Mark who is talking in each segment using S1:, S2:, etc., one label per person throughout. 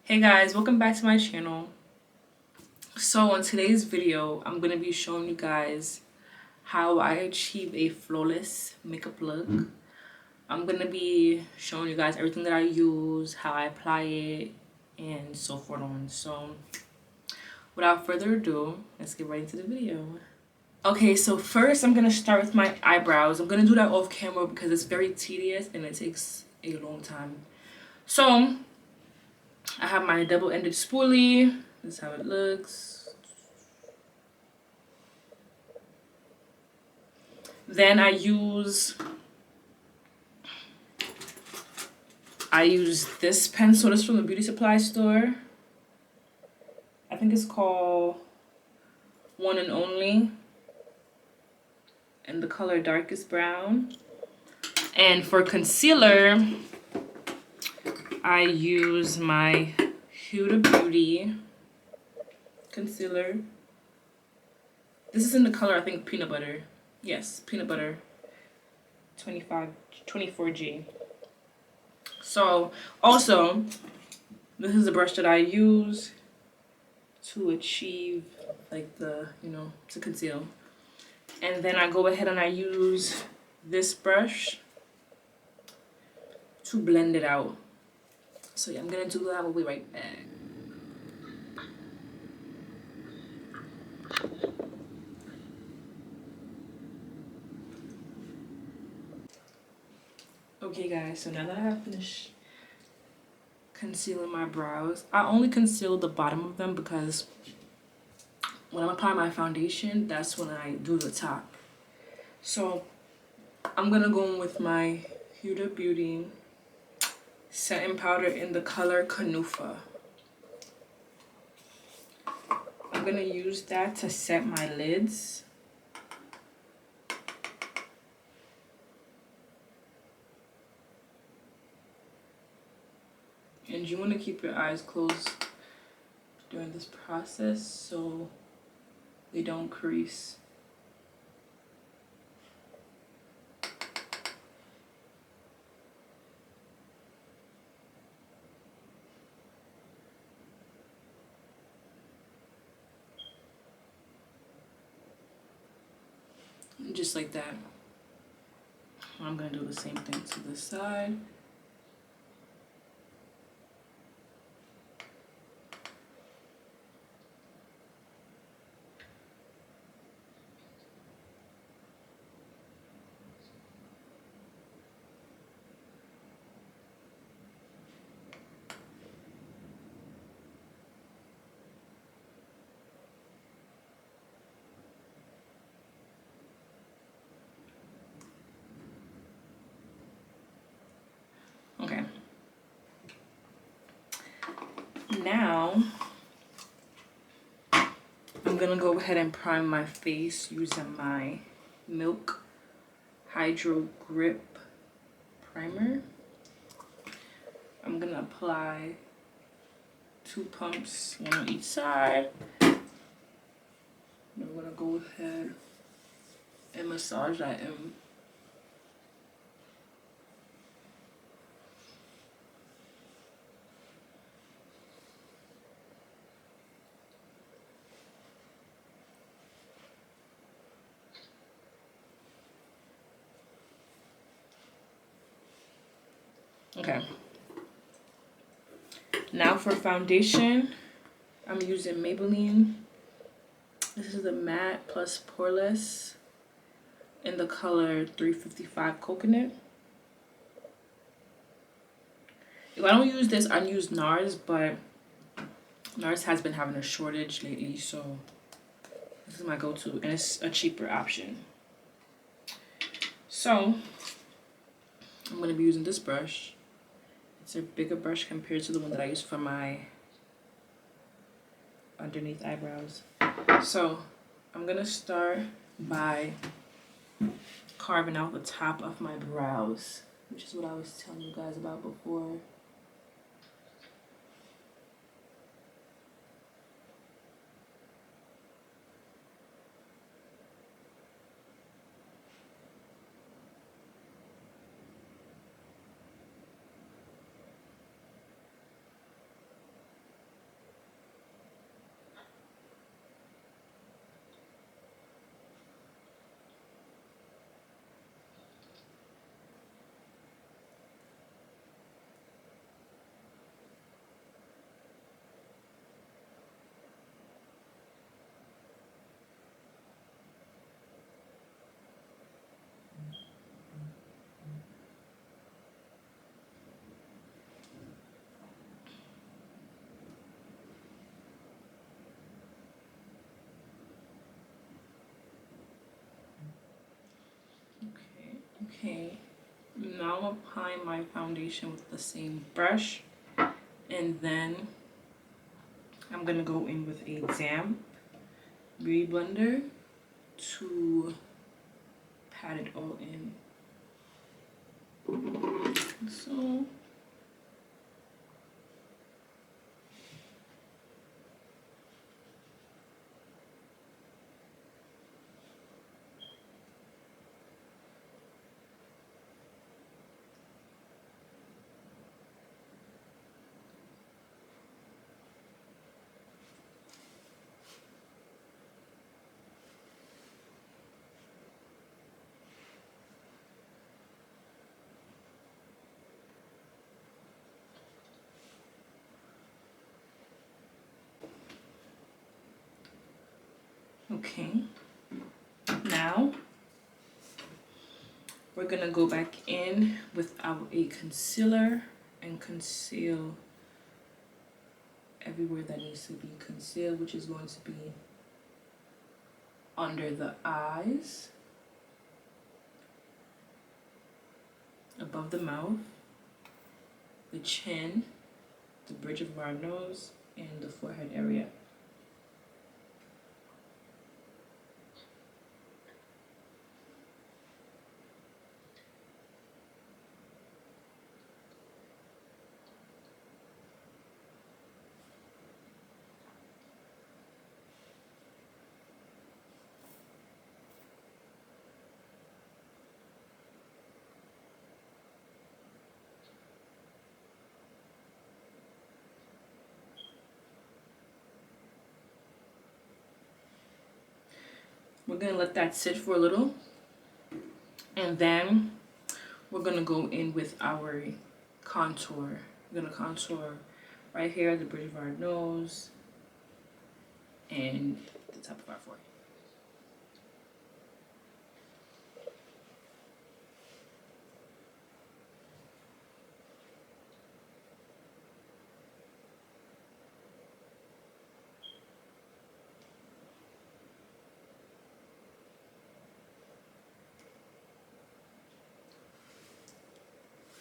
S1: Hey guys, welcome back to my channel. So in today's video, I'm going to be showing you guys how I achieve a flawless makeup look. I'm going to be showing you guys everything that I use, how I apply it, and so forth on. So without further ado, let's get right into the video. Okay, so first I'm going to start with my eyebrows. I'm going to do that off camera because it's very tedious and it takes a long time. So I have my double-ended spoolie. This is how it looks. Then I use this pencil. This is from the beauty supply store. I think it's called One and Only. And the color darkest brown. And for concealer, I use my Huda Beauty concealer. This is in the color, I think, peanut butter. Yes, peanut butter 24G. So also, this is the brush that I use to achieve like to conceal. And then I go ahead and I use this brush to blend it out. So yeah, I'm gonna do that. We'll be right back. Okay guys, so now that I have finished concealing my brows, I only conceal the bottom of them because when I'm applying my foundation, that's when I do the top. So I'm gonna go in with my Huda Beauty setting powder in the color Canufa. I'm gonna use that to set my lids. And you want to keep your eyes closed during this process so they don't crease. And just like that. I'm going to do the same thing to the side. Okay. Now, I'm going to go ahead and prime my face using my Milk Hydro Grip Primer. I'm going to apply 2 pumps, one on each side. I'm going to go ahead and massage that in. Okay. Now for foundation, I'm using Maybelline. This is the Matte Plus Poreless in the color 355 Coconut. If I don't use this, I use NARS, but NARS has been having a shortage lately, so this is my go-to, and it's a cheaper option. So I'm going to be using this brush. It's a bigger brush compared to the one that I use for my underneath eyebrows. So I'm going to start by carving out the top of my brows, which is what I was telling you guys about before. Okay, now I'm applying my foundation with the same brush, and then I'm gonna go in with a damp beauty blender to pat it all in. So okay, now we're gonna go back in with a concealer and conceal everywhere that needs to be concealed, which is going to be under the eyes, above the mouth, the chin, the bridge of our nose, and the forehead area. We're gonna let that sit for a little, and then we're gonna go in with our contour. We're gonna contour right here at the bridge of our nose and the top of our forehead.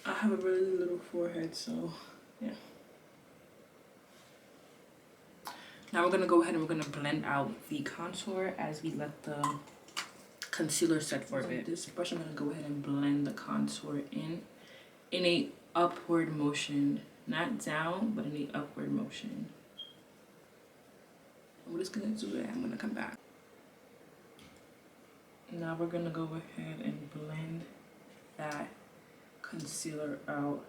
S1: I have a really little forehead, so yeah. Now we're gonna go ahead and we're gonna blend out the contour as we let the concealer set for a bit. This brush, I'm gonna go ahead and blend the contour in a upward motion, not down, but in a upward motion. We're just gonna do that. I'm gonna come back. Now we're gonna go ahead and blend that concealer out.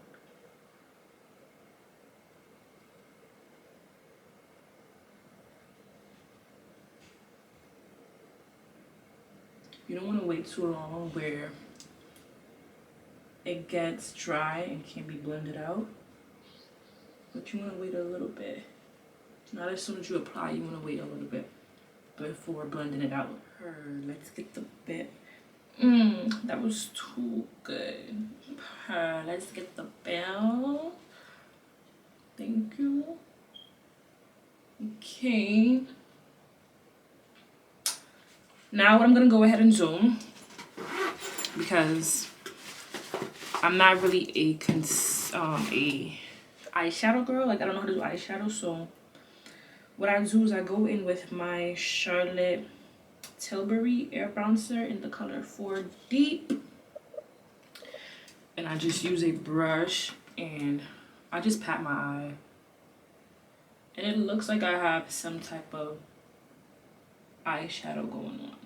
S1: You don't want to wait too long where it gets dry and can't be blended out, but you want to wait a little bit. Not as soon as you apply, you want to wait a little bit before blending it out. Let's get the bit. That was too good. Let's get the bell. Thank you. Okay. Now I'm gonna go ahead and zoom because I'm not really a eyeshadow girl. Like, I don't know how to do eyeshadow, so what I do is I go in with my Charlotte Tilbury Air Bouncer in the color 4 Deep, and I just use a brush and I just pat my eye, and it looks like I have some type of eyeshadow going on.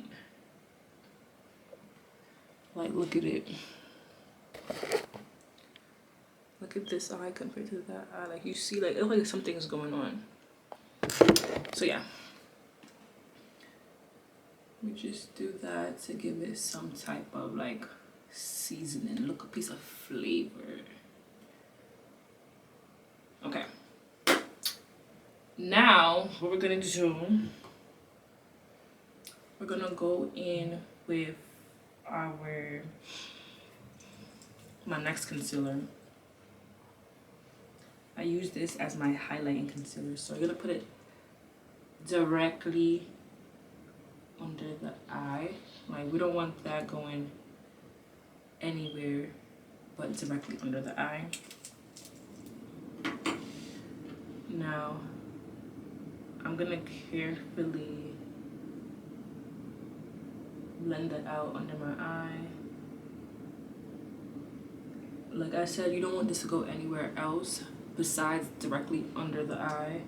S1: Like, look at it. Look at this eye compared to that eye. Like, you see, like, it looks like something's going on. So yeah, we just do that to give it some type of like seasoning, look, a piece of flavor. Okay, now what we're gonna do, we're gonna go in with my next concealer. I use this as my highlighting concealer, so you're gonna put it directly under the eye. Like, we don't want that going anywhere but directly under the eye. Now, I'm gonna carefully blend it out under my eye. Like I said, you don't want this to go anywhere else besides directly under the eye.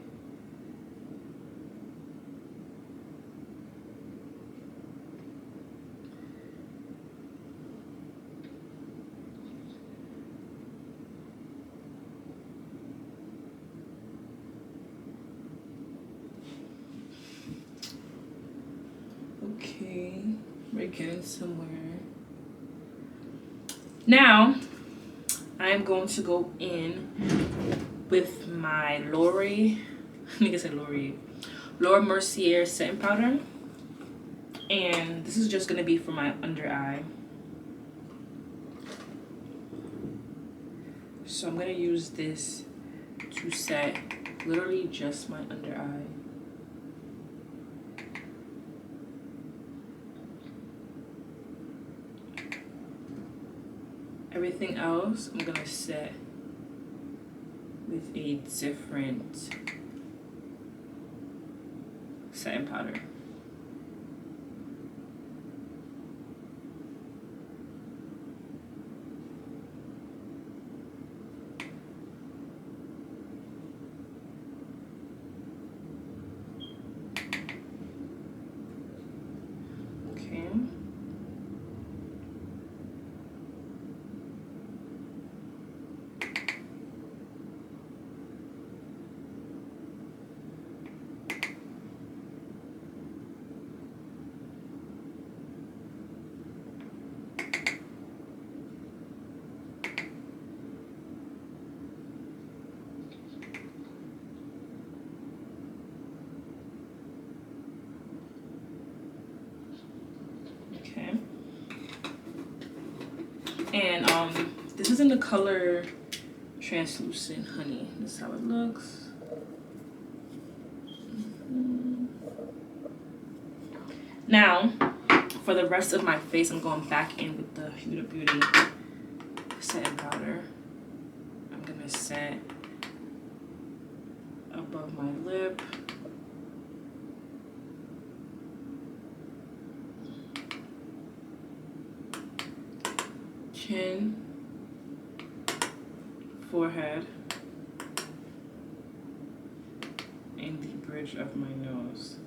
S1: Okay, we're getting somewhere. Now, I'm going to go in with my Laura Mercier setting powder. And this is just going to be for my under eye. So I'm going to use this to set literally just my under eye. Everything else I'm gonna set with a different setting powder. Okay. Okay. And this is in the color Translucent Honey. This is how it looks. Now, for the rest of my face, I'm going back in with the Huda Beauty setting powder. I'm gonna set above my lip. Chin, forehead, and the bridge of my nose.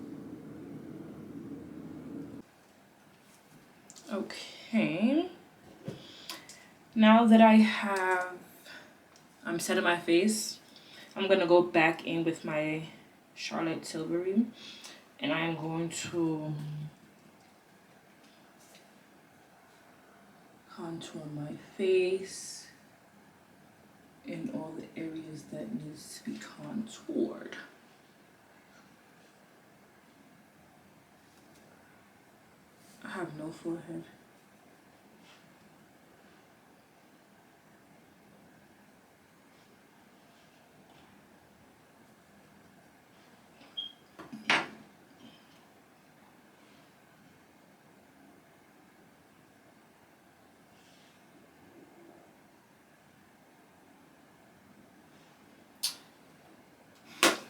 S1: Okay. Now that I'm set in my face, I'm gonna go back in with my Charlotte Tilbury, and I am going to contour my face in all the areas that needs to be contoured. I have no forehead.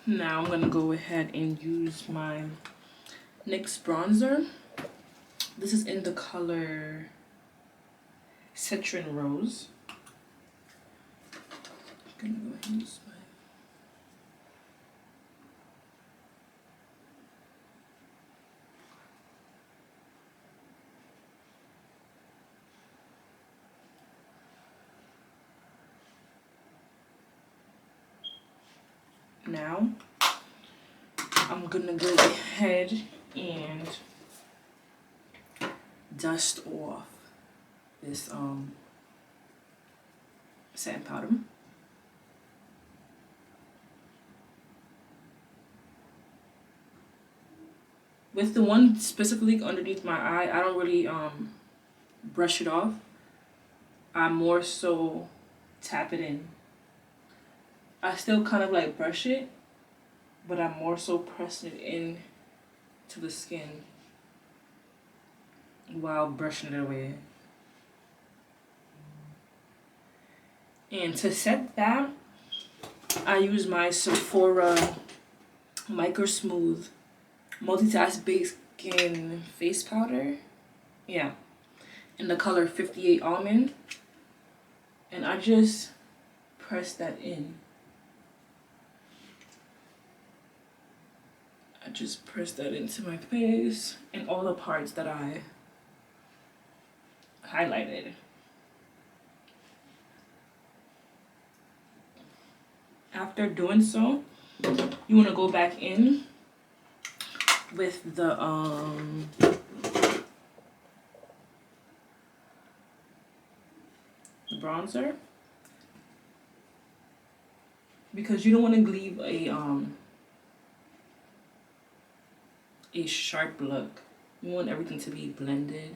S1: Now I'm gonna go ahead and use my NYX bronzer. This is in the color Citron Rose. I'm gonna go ahead and use now I'm gonna go ahead and dust off this setting powder. With the one specifically underneath my eye, I don't really brush it off. I more so tap it in. I still kind of like brush it, but I'm more so pressing it in to the skin while brushing it away. And to set that, I use my Sephora Micro Smooth Multitask Base Skin Face Powder. Yeah. In the color 58 Almond. And I just press that in. I just press that into my face and all the parts that I highlighted. After doing so, you want to go back in with the bronzer, because you don't want to leave a sharp look. You want everything to be blended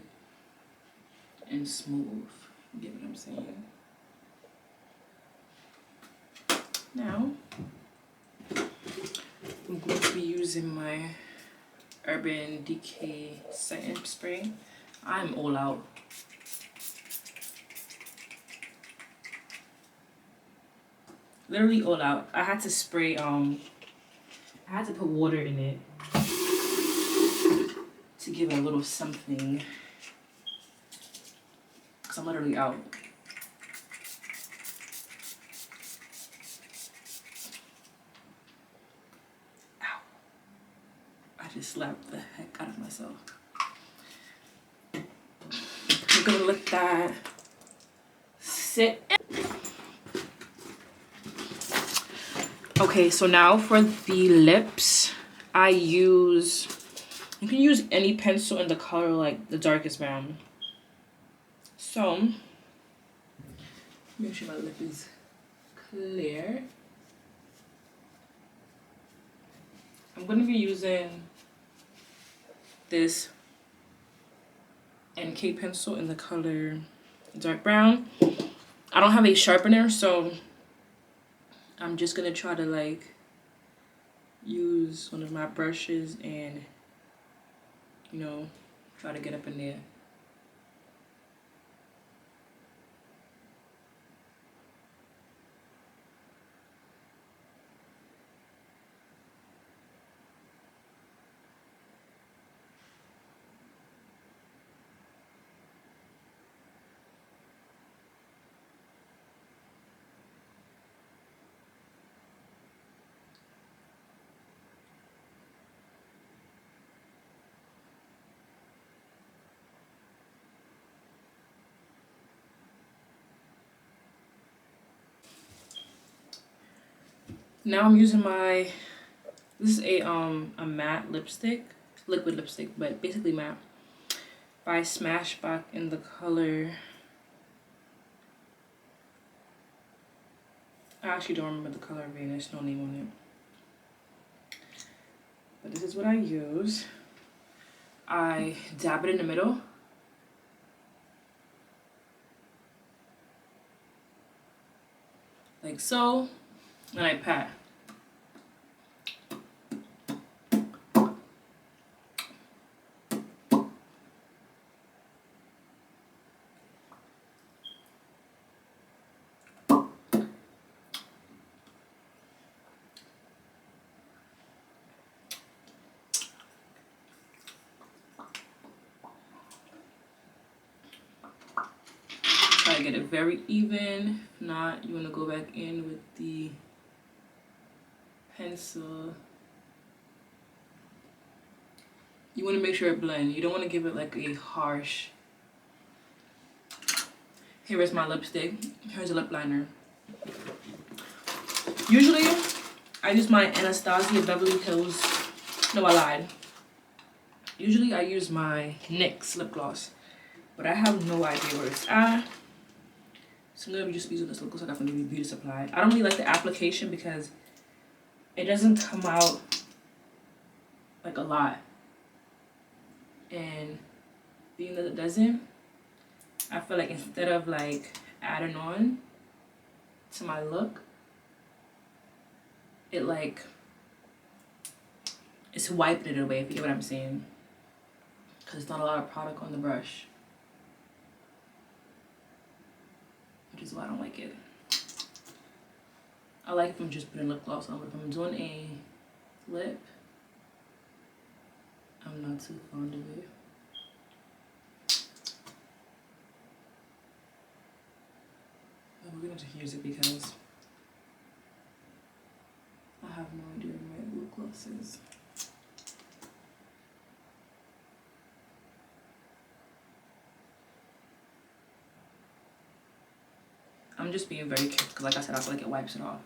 S1: and smooth. You get what I'm saying? Now, I'm going to be using my Urban Decay setting spray. I'm all out. Literally all out. I had to spray, I had to put water in it to give it a little something. Because I'm literally out. Ow. I just slapped the heck out of myself. I'm gonna let that sit. Okay, so now for the lips, you can use any pencil in the color like the darkest brown. So, make sure my lip is clear. I'm gonna be using this NK pencil in the color dark brown. I don't have a sharpener, so I'm just gonna try to like use one of my brushes and, you know, try to get up in there. Now I'm using this is a matte lipstick, liquid lipstick, but basically matte, by Smashbox in the color, I actually don't remember the color of it, there's no name on it. But this is what I use. I dab it in the middle. Like so. And I pat. Try to get it very even. If not, you want to go back in with the pencil. You want to make sure it blends. You don't want to give it like a harsh. Here is my lipstick. Here's a lip liner. Usually, I use my Anastasia Beverly Hills. No, I lied. Usually, I use my NYX lip gloss, but I have no idea where it's at. So I'm gonna be just using this lip gloss I got from the Beauty Supply. I don't really like the application because it doesn't come out like a lot. And being that it doesn't, I feel like instead of like adding on to my look, it like, it's wiping it away, if you get what I'm saying. Because there's not a lot of product on the brush. Which is why I don't like it. I like if I'm just putting lip gloss on, but if I'm doing a lip, I'm not too fond of it. But we're gonna have to use it because I have no idea where my lip gloss is. I'm just being very careful because, like I said, I feel like it wipes it off.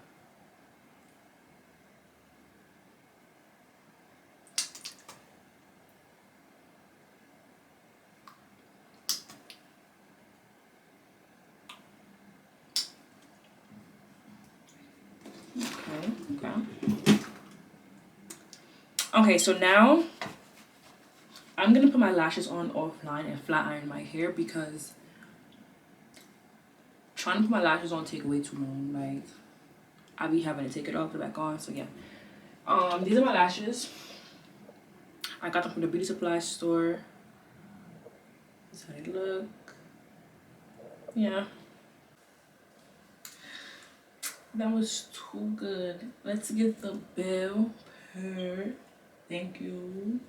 S1: Okay, so now I'm gonna put my lashes on offline and flat iron my hair because trying to put my lashes on take way too long. Like, I be having to take it off, put it back on. So yeah, these are my lashes. I got them from the beauty supply store. That's how they look. Yeah, that was too good. Let's get the bill per. Thank you.